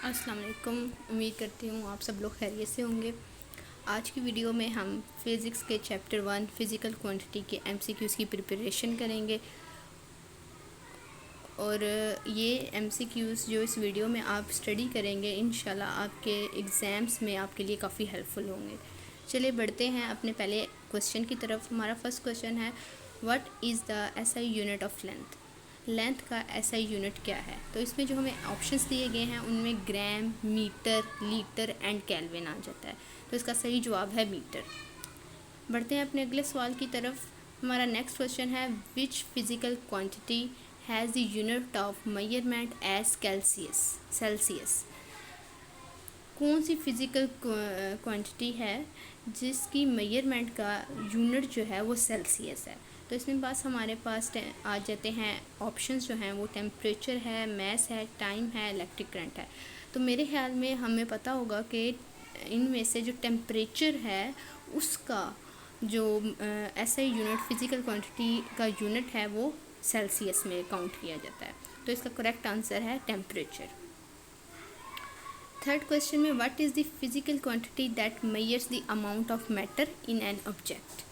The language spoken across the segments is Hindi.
अस्सलाम वालेकुम। उम्मीद करती हूँ आप सब लोग खैरियत से होंगे। आज की वीडियो में हम फ़िज़िक्स के चैप्टर 1 फ़िज़िकल क्वांटिटी के एमसीक्यूज़ की प्रिपरेशन करेंगे और ये एमसीक्यूज़ जो इस वीडियो में आप स्टडी करेंगे इंशाल्लाह आपके एग्ज़ाम्स में आपके लिए काफ़ी हेल्पफुल होंगे। चलिए बढ़ते हैं अपने पहले क्वेश्चन की तरफ। हमारा फर्स्ट क्वेश्चन है, what is the SI unit of length. Length का एसआई यूनिट क्या है? तो इसमें जो हमें ऑप्शंस दिए गए हैं उनमें ग्राम, मीटर, लीटर एंड केल्विन आ जाता है। तो इसका सही जवाब है मीटर। बढ़ते हैं अपने अगले सवाल की तरफ। हमारा नेक्स्ट क्वेश्चन है, which physical quantity has the unit of measurement as Celsius. कौन सी फिज़िकल क्वांटिटी है जिसकी मेजरमेंट का यूनिट जो है वो सेल्सियस है? तो इसमें पास हमारे पास आ जाते हैं ऑप्शंस जो हैं वो टेम्परेचर है, मैस है, टाइम है, इलेक्ट्रिक करंट है। तो मेरे ख्याल में हमें पता होगा कि इनमें से जो टेम्परेचर है उसका जो ऐसा यूनिट फ़िज़िकल क्वांटिटी का यूनिट है वो सेल्सियस में काउंट किया जाता है। तो इसका करेक्ट आंसर है टेम्परेचर। थर्ड क्वेश्चन में, what is the physical quantity that measures the amount of matter in an object.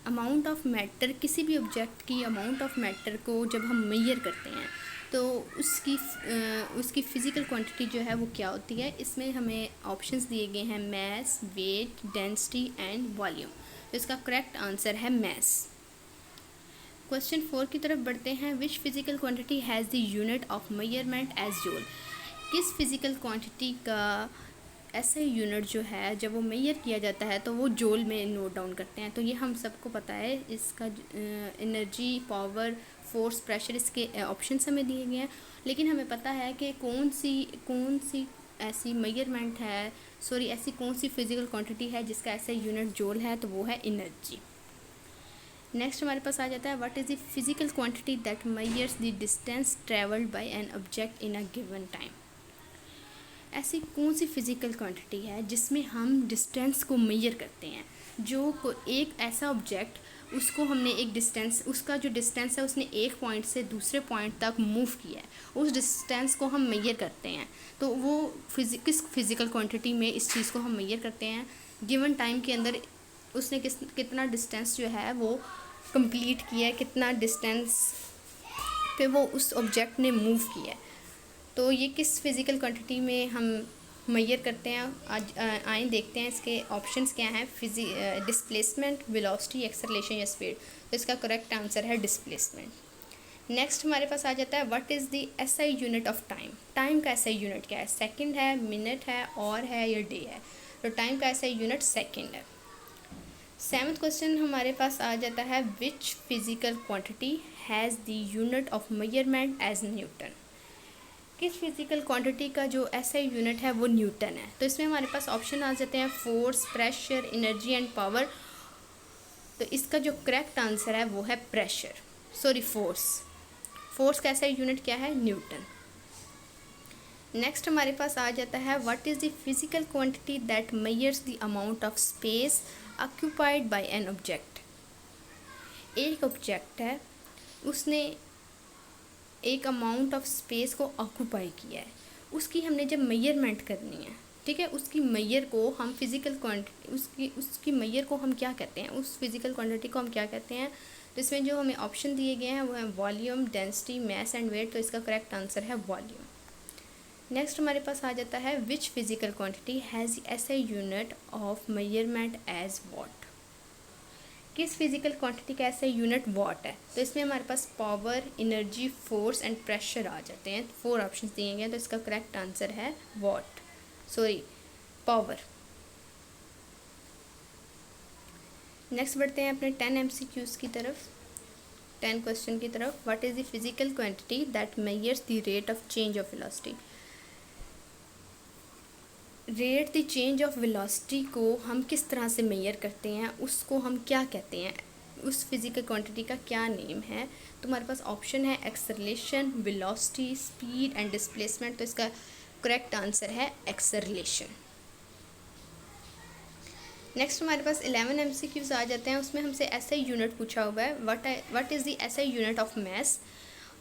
Amount of matter, किसी भी ऑब्जेक्ट की अमाउंट ऑफ मैटर को जब हम मेजर करते हैं तो उसकी फ़िज़िकल क्वांटिटी जो है वो क्या होती है? इसमें हमें ऑप्शंस दिए गए हैं mass, weight, density and volume. तो इसका करेक्ट आंसर है मैस। क्वेश्चन 4 की तरफ बढ़ते हैं, which physical quantity has the unit of measurement as joule. किस फिज़िकल क्वांटिटी का ऐसा यूनिट जो है जब वो मेजर किया जाता है तो वो जूल में नोट डाउन करते हैं। तो ये हम सबको पता है। इसका एनर्जी, पावर, फोर्स, प्रेशर, इसके ऑप्शंस हमें दिए गए हैं, लेकिन हमें पता है कि कौन सी ऐसी मेजरमेंट है, ऐसी कौन सी फिज़िकल क्वांटिटी है जिसका ऐसा यूनिट जूल है, तो वो है एनर्जी। नेक्स्ट हमारे पास आ जाता है, what is the physical quantity that measures the distance travelled by an object in a given time. ऐसी कौन सी फिज़िकल क्वांटिटी है जिसमें हम डिस्टेंस को मेजर करते हैं? एक ऐसा ऑब्जेक्ट, उसको हमने एक डिस्टेंस, उसका जो डिस्टेंस है उसने एक पॉइंट से दूसरे पॉइंट तक मूव किया है, उस डिस्टेंस को हम मेजर करते हैं। तो वो किस फिज़िकल क्वांटिटी में इस चीज़ को हम मेजर करते हैं? गिवन टाइम के अंदर उसने कितना डिस्टेंस जो है वो कंप्लीट किया है, कितना डिस्टेंस पे वो उस ऑब्जेक्ट ने मूव किया है। तो ये किस फिज़िकल क्वांटिटी में हम मेजर करते हैं? आज आए देखते हैं इसके ऑप्शंस क्या हैं। डिस्प्लेसमेंट, वेलोसिटी, एक्सेलरेशन या स्पीड। तो इसका करेक्ट आंसर है डिस्प्लेसमेंट। नेक्स्ट हमारे पास आ जाता है, what is the SI unit of time. Time का एसआई यूनिट क्या है? सेकंड है, मिनट है, और है या डे है? तो टाइम का एसआई यूनिट सेकंड है। सेवन्थ क्वेश्चन हमारे पास आ जाता है, which physical quantity has the unit of measurement as Newton. किस फिज़िकल क्वांटिटी का जो ऐसा यूनिट है वो न्यूटन है? तो इसमें हमारे पास ऑप्शन आ जाते हैं force, pressure, energy and power. तो इसका जो करेक्ट आंसर है वो है फोर्स। फोर्स का ऐसा यूनिट क्या है? न्यूटन। नेक्स्ट हमारे पास आ जाता है, what is the physical quantity that measures the amount of space occupied by an object. एक ऑब्जेक्ट है, उसने एक अमाउंट ऑफ स्पेस को ऑक्यूपाई किया है, उसकी हमने जब मेजरमेंट करनी है, ठीक है, उसकी मैयर को हम फिज़िकल क्वांटिटी, उसकी मैयर को हम क्या कहते हैं? उस फिज़िकल क्वांटिटी को हम क्या कहते हैं? तो इसमें जो हमें ऑप्शन दिए गए हैं वो है volume, density, mass and weight. तो इसका करेक्ट आंसर है वॉल्यूम। नेक्स्ट हमारे पास आ जाता है, which physical quantity has as a unit of measurement as watt. किस फिज़िकल क्वांटिटी का ऐसा यूनिट वॉट है? तो इसमें हमारे पास power, energy, force and pressure आ जाते हैं। 4 ऑप्शन दिए गए, तो इसका करेक्ट आंसर है पावर। नेक्स्ट बढ़ते हैं अपने 10 MCQs की तरफ, 10 क्वेश्चन की तरफ। What is the physical quantity that measures the rate of change of velocity. Rate the change of velocity को हम किस तरह से मेजर करते हैं, उसको हम क्या कहते हैं, उस फिज़िकल क्वांटिटी का क्या नेम है? तो हमारे पास ऑप्शन है acceleration, velocity, speed and displacement. तो इसका करेक्ट आंसर है एक्सेलरेशन। नेक्स्ट हमारे पास 11 MCQs आ जाते हैं। उसमें हमसे ऐसा यूनिट पूछा हुआ है, what is the SI unit of mass.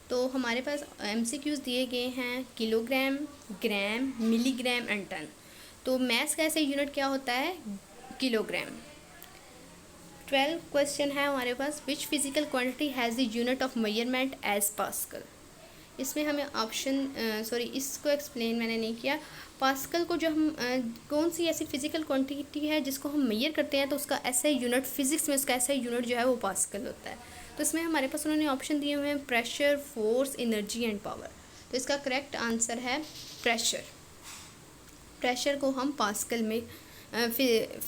तो हमारे पास MCQs दिए गए हैं kilogram, gram, milligram and ton. तो मैथ्स का ऐसे यूनिट क्या होता है, किलोग्राम। 12 क्वेश्चन है हमारे पास, which physical quantity has the unit of measurement as pascal. इसमें हमें ऑप्शन इसको एक्सप्लेन मैंने नहीं किया। पास्कल को जो हम कौन सी ऐसी फिजिकल क्वांटिटी है जिसको हम मेजर करते हैं, तो उसका ऐसा यूनिट फिजिक्स में उसका ऐसा यूनिट जो है वो पास्कल होता है। तो इसमें हमारे पास उन्होंने ऑप्शन दिए हुए हैं pressure, force, energy and power. तो इसका करेक्ट आंसर है प्रेशर। प्रेशर को हम पास्कल में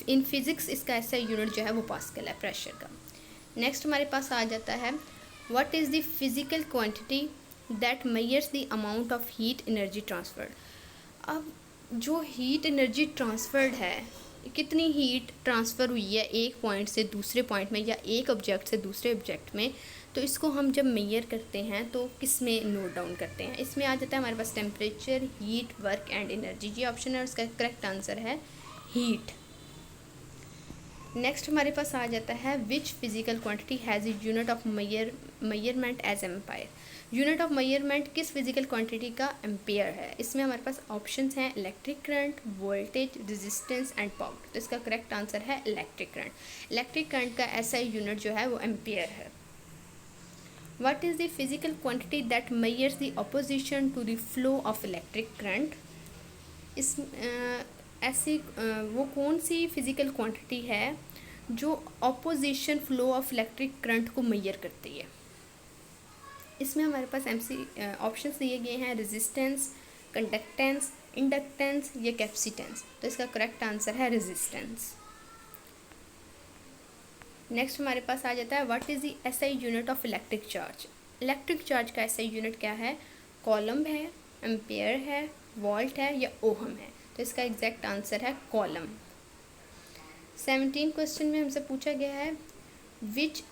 इन फिज़िक्स इसका ऐसा यूनिट जो है वो पास्कल है प्रेशर का। नेक्स्ट हमारे पास आ जाता है, what is the physical quantity that measures the amount of heat energy transferred. अब जो हीट एनर्जी ट्रांसफर्ड है, कितनी हीट ट्रांसफ़र हुई है एक पॉइंट से दूसरे पॉइंट में या एक ऑब्जेक्ट से दूसरे ऑब्जेक्ट में, तो इसको हम जब मेजर करते हैं तो किस में नोट डाउन करते हैं। इसमें आ जाता है हमारे पास temperature, heat, work and energy. ये ऑप्शन है, उसका करेक्ट आंसर है हीट। नेक्स्ट हमारे पास आ जाता है, which physical quantity has a unit of measurement as ampere. Unit of measurement किस फिजिकल क्वांटिटी का एम्पेयर है। इसमें हमारे पास ऑप्शंस हैं electric current, voltage, resistance and power. तो इसका करेक्ट आंसर है इलेक्ट्रिक करंट। इलेक्ट्रिक करंट का ऐसा यूनिट जो है वो एम्पेयर है। What is the physical quantity that measures the opposition to the flow of electric current. इस ऐसी वो कौन सी फिजिकल क्वांटिटी है जो opposition flow of electric current को मेजर करती है। इसमें हमारे पास ऑप्शंस दिए गए हैं रेजिस्टेंस, कंडक्टेंस, इंडक्टेंस या कैपेसिटेंस। तो इसका करेक्ट आंसर है रेजिस्टेंस। नेक्स्ट हमारे पास आ जाता है, what is the SI unit of electric charge. Electric charge का एसआई यूनिट क्या है, कॉलम है, एम्पेयर है, वोल्ट है या ओहम है। तो इसका एग्जैक्ट आंसर है कॉलम। 17 क्वेश्चन में हमसे पूछा गया है, which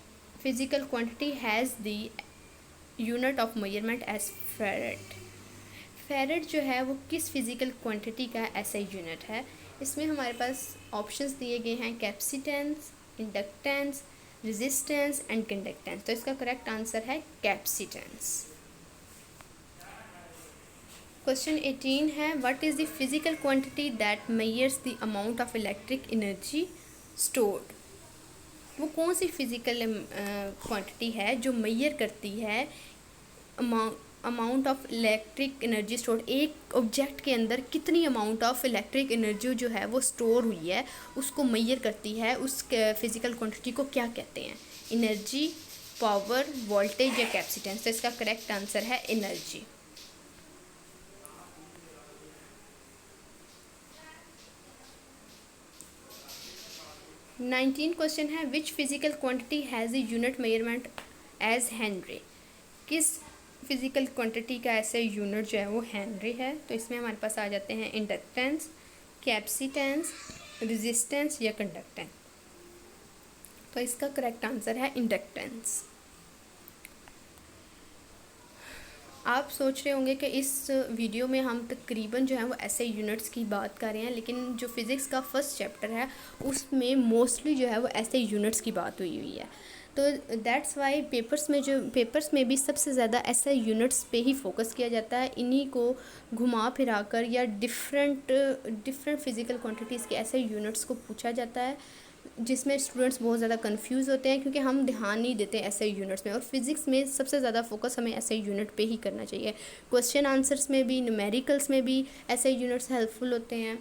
physical quantity has the unit of measurement as farad. Farad जो है वो किस फिजिकल क्वांटिटी का ऐसा यूनिट है। इसमें हमारे पास ऑप्शंस दिए गए हैं capacitance, inductance, resistance and conductance. तो इसका करेक्ट आंसर है कैपेसिटेंस। क्वेश्चन 18 है, what is the physical quantity that measures the amount of electric energy stored. वो कौन सी फिजिकल क्वांटिटी है जो मेजर करती है amount of electric energy store. एक ऑब्जेक्ट के अंदर कितनी अमाउंट ऑफ इलेक्ट्रिक एनर्जी जो है वो स्टोर हुई है उसको मेजर करती है। उस फिजिकल क्वांटिटी को क्या कहते हैं, एनर्जी, पावर, वोल्टेज या कैपेसिटेंस। तो इसका करेक्ट आंसर है एनर्जी। नाइनटीन क्वेश्चन है, which physical quantity has a unit measurement as henry. किस फिजिकल क्वांटिटी का ऐसे यूनिट जो है वो हेनरी है। तो इसमें हमारे पास आ जाते हैं इंडक्टेंस, कैपेसिटेंस, रेजिस्टेंस या कंडक्टेंस। तो इसका करेक्ट आंसर है इंडक्टेंस। आप सोच रहे होंगे कि इस वीडियो में हम तकरीबन जो है वो ऐसे यूनिट्स की बात कर रहे हैं, लेकिन जो फिज़िक्स का फर्स्ट चैप्टर है उसमें मोस्टली जो है वो ऐसे यूनिट्स की बात हुई है। तो दैट्स वाई पेपर्स में भी सबसे ज़्यादा ऐसे यूनिट्स पे ही फोकस किया जाता है। इन्हीं को घुमा फिरा कर या डिफरेंट फिज़िकल क्वांटिटीज़ के ऐसे यूनिट्स को पूछा जाता है, जिसमें स्टूडेंट्स बहुत ज़्यादा कंफ्यूज होते हैं क्योंकि हम ध्यान नहीं देते ऐसे यूनिट्स में। और फिज़िक्स में सबसे ज़्यादा फोकस हमें ऐसे यूनिट पे ही करना चाहिए। क्वेश्चन आंसर्स में भी, न्यूमेरिकल्स में भी ऐसे यूनिट्स हेल्पफुल होते हैं।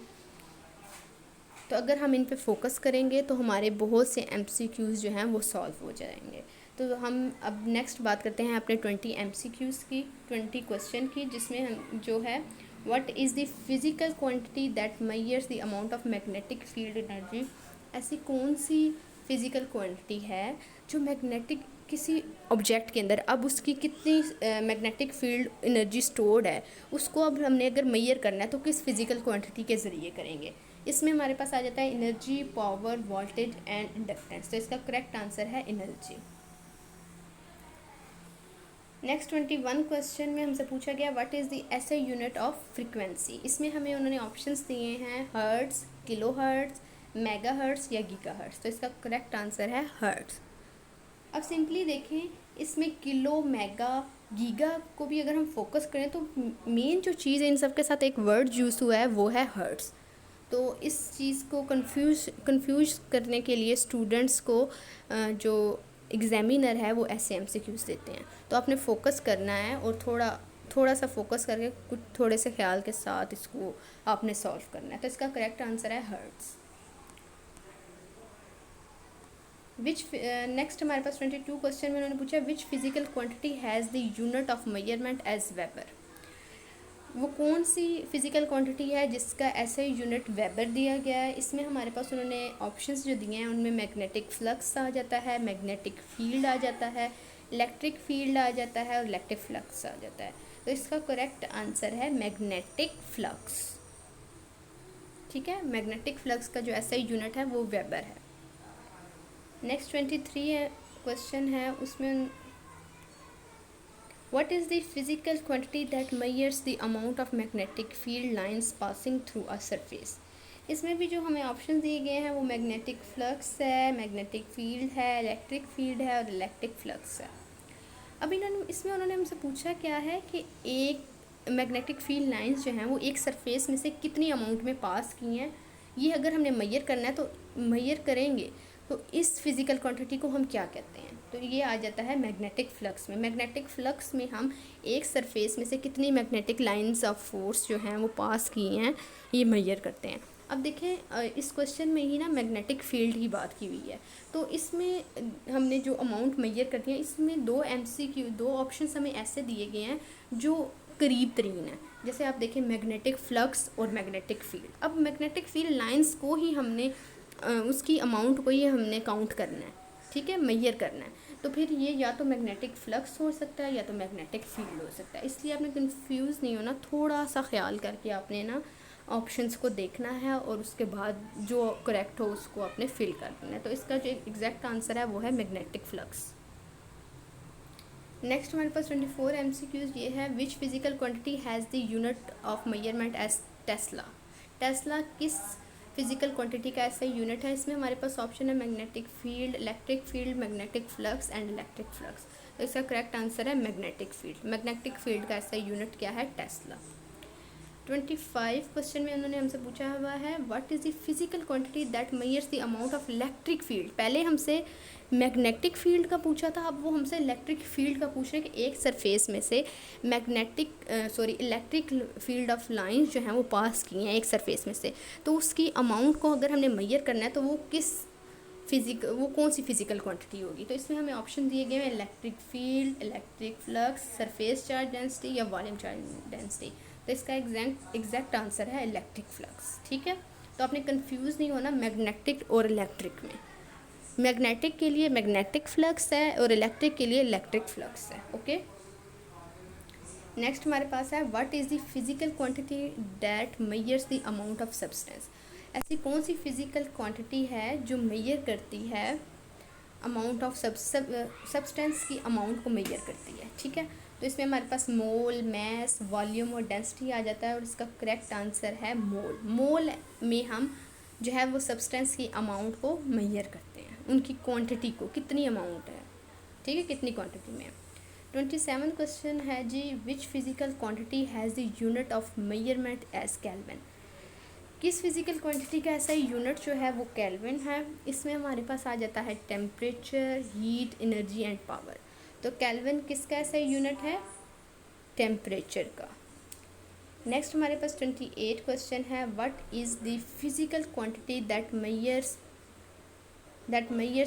तो अगर हम इन पे फोकस करेंगे तो हमारे बहुत से MCQs जो हैं वो सॉल्व हो जाएंगे। तो हम अब नेक्स्ट बात करते हैं अपने 20 MCQs की, 20 क्वेश्चन की, जिसमें हम जो है, what is the physical quantity that measures the amount of magnetic field energy. ऐसी कौन सी फिज़िकल क्वांटिटी है जो मैग्नेटिक किसी ऑब्जेक्ट के अंदर, अब उसकी कितनी मैग्नेटिक फील्ड एनर्जी स्टोर्ड है, उसको अब हमने अगर मेजर करना है तो किस फिज़िकल क्वांटिटी के ज़रिए करेंगे। इसमें हमारे पास आ जाता है energy, power, voltage and inductance. तो इसका करेक्ट आंसर है एनर्जी। नेक्स्ट 21 क्वेश्चन में हमसे पूछा गया, what is the SI unit of frequency. इसमें हमें उन्होंने ऑप्शंस दिए हैं hertz, kilo hertz, mega hertz या गीगा हर्ट्ज़। तो इसका करेक्ट आंसर है हर्ट्ज़। अब सिंपली देखें, इसमें किलो, मेगा गीगा को भी अगर हम फोकस करें तो मेन जो चीज़ है इन सब के साथ एक वर्ड यूज़ हुआ है वो है हर्ट्स। तो इस चीज़ को कंफ्यूज करने के लिए स्टूडेंट्स को जो एग्ज़ामिनर है वो ऐसे MCQs देते हैं। तो आपने फोकस करना है और थोड़ा सा फोकस करके कुछ थोड़े से ख्याल के साथ इसको आपने सॉल्व करना है। तो इसका करेक्ट आंसर है हर्ट्स। नेक्स्ट हमारे पास 22 क्वेश्चन में उन्होंने पूछा which physical quantity has the unit of measurement as weber. वो कौन सी फिज़िकल क्वांटिटी है जिसका ऐसे यूनिट वेबर दिया गया है। इसमें हमारे पास उन्होंने ऑप्शंस जो दिए हैं उनमें मैग्नेटिक फ्लक्स आ जाता है, मैग्नेटिक फील्ड आ जाता है, इलेक्ट्रिक फील्ड आ जाता है और इलेक्ट्रिक फ्लक्स आ जाता है। तो इसका करेक्ट आंसर है मैग्नेटिक फ्लक्स। ठीक है, मैग्नेटिक फ्लक्स का जो ऐसा यूनिट है वो वेबर है। नेक्स्ट 23 क्वेश्चन है, उसमें What is the physical quantity that measures the amount of magnetic field lines passing through a surface? इसमें भी जो हमें ऑप्शन दिए गए हैं वो मैग्नेटिक फ्लक्स है, मैग्नेटिक फील्ड है, इलेक्ट्रिक फील्ड है और इलेक्ट्रिक फ्लक्स है। अब उन्होंने हमसे पूछा क्या है कि एक मैग्नेटिक फील्ड लाइंस जो हैं वो एक सरफेस में से कितनी अमाउंट में पास की हैं। ये अगर हमने मैयर करना है तो मैयर करेंगे तो इस फिज़िकल क्वांटिटी को हम क्या कहते हैं। तो ये आ जाता है मैग्नेटिक फ्लक्स में। मैग्नेटिक फ्लक्स में हम एक सरफेस में से कितनी मैग्नेटिक लाइंस ऑफ फोर्स जो हैं वो पास किए हैं ये मैयर करते हैं। अब देखें इस क्वेश्चन में ही ना मैग्नेटिक फील्ड की बात की हुई है। तो इसमें हमने जो अमाउंट मैयर करती है इसमें दो ऑप्शंस हमें ऐसे दिए गए हैं जो करीब तरीन है। जैसे आप देखें मैग्नेटिक फ्लक्स और मैग्नेटिक फील्ड। अब मैग्नेटिक फील्ड लाइंस को ही हमने उसकी अमाउंट को ही हमने काउंट करना है, ठीक है, मैयर करना है। तो फिर ये या तो मैग्नेटिक फ्लक्स हो सकता है या तो मैग्नेटिक फील्ड हो सकता है। इसलिए आपने कंफ्यूज नहीं होना, थोड़ा सा ख्याल करके आपने ना ऑप्शंस को देखना है और उसके बाद जो करेक्ट हो उसको आपने फिल कर देना है। तो इसका जो एग्जैक्ट आंसर है वो है मैग्नेटिक फ्लक्स। नेक्स्ट हमारे पास 24 MCQs ये है which physical quantity has the unit of measurement as tesla. Tesla किस फिजिकल क्वांटिटी का ऐसा यूनिट है। इसमें हमारे पास ऑप्शन है magnetic field, electric field, magnetic flux and electric flux. तो इसका करेक्ट आंसर है मैग्नेटिक फील्ड। मैग्नेटिक फील्ड का ऐसा यूनिट क्या है, टेस्ला। 25 क्वेश्चन में उन्होंने हमसे पूछा हुआ है what is the physical quantity that measures the amount of electric field. पहले हमसे मैग्नेटिक फील्ड का पूछा था, अब वो हमसे इलेक्ट्रिक फील्ड का पूछ रहे हैं कि एक सरफेस में से इलेक्ट्रिक फील्ड ऑफ लाइंस जो हैं वो पास की हैं एक सरफेस में से। तो उसकी अमाउंट को अगर हमने मैयर करना है तो वो कौन सी फिजिकल क्वांटिटी होगी। तो इसमें हमें ऑप्शन दिए गए हैं electric field, electric flux, surface charge density या वॉल्यूम चार्ज डेंसिटी। तो इसका एग्जैक्ट आंसर है इलेक्ट्रिक फ्लक्स। ठीक है, तो आपने कंफ्यूज नहीं होना मैग्नेटिक और इलेक्ट्रिक में। मैग्नेटिक के लिए मैग्नेटिक फ्लक्स है और इलेक्ट्रिक के लिए इलेक्ट्रिक फ्लक्स है। ओके, नेक्स्ट हमारे पास है what is the physical quantity that measures the amount of substance. ऐसी कौन सी फिजिकल क्वांटिटी है जो मेजर करती है अमाउंट ऑफ सब्सटेंस की अमाउंट को मेजर करती है। ठीक है, तो इसमें हमारे पास मोल, मैस, वॉल्यूम और डेंसिटी आ जाता है और इसका करेक्ट आंसर है मोल। मोल में हम जो है वो सब्सटेंस की अमाउंट को मेजर करते हैं, उनकी क्वांटिटी को, कितनी अमाउंट है, ठीक है, कितनी क्वांटिटी में। 27 क्वेश्चन है जी which physical quantity has the unit of measurement as kelvin. किस फिजिकल क्वांटिटी का ऐसा यूनिट जो है वो केल्विन है। इसमें हमारे पास आ जाता है temperature, heat, energy and power. तो केल्विन किसका ऐसा यूनिट है, टेम्परेचर का। नेक्स्ट हमारे पास 28 क्वेश्चन है what is the physical quantity that measures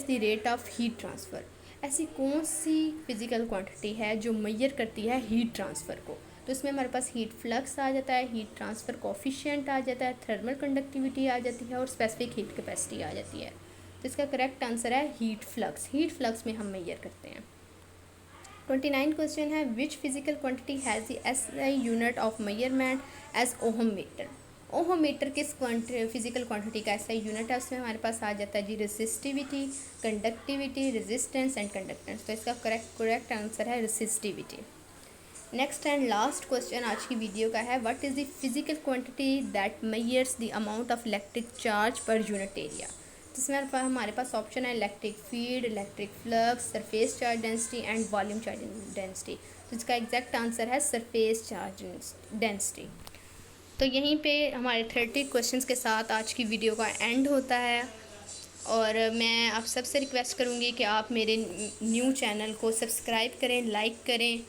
the rate of heat transfer. ऐसी कौन सी फिजिकल क्वांटिटी है जो मेजर करती है हीट ट्रांसफ़र को। तो इसमें हमारे पास हीट फ्लक्स आ जाता है, हीट ट्रांसफ़र कोफिशिएंट आ जाता है, थर्मल कंडक्टिविटी आ जाती है और स्पेसिफिक हीट कैपेसिटी आ जाती है। तो इसका करेक्ट आंसर है हीट फ्लक्स। हीट फ्लक्स में हम मेजर करते हैं। 29 क्वेश्चन है which physical quantity has the SI unit of measurement as ohm metre. Ohm metre किस फिजिकल क्वांटिटी का ऐसा यूनिट है। उसमें हमारे पास आ जाता है जी resistivity, conductivity, resistance and conductance. तो इसका करेक्ट आंसर है resistivity. Next and last question आज की वीडियो का है what is the physical quantity that measures the amount of electric charge per unit area. जिसमें हमारे पास ऑप्शन है electric field, electric flux, surface charge density and volume charge density. तो इसका एग्जैक्ट आंसर है सरफेस चार्ज डेंसिटी। तो यहीं पे हमारे 30 क्वेश्चंस के साथ आज की वीडियो का एंड होता है, और मैं आप सबसे रिक्वेस्ट करूँगी कि आप मेरे न्यू चैनल को सब्सक्राइब करें, लाइक करें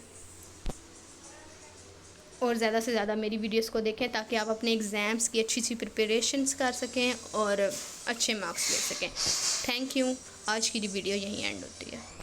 और ज़्यादा से ज़्यादा मेरी वीडियोस को देखें, ताकि आप अपने एग्ज़ाम्स की अच्छी सी प्रिपरेशंस कर सकें और अच्छे मार्क्स ले सकें। Thank you. आज की वीडियो यहीं एंड होती है।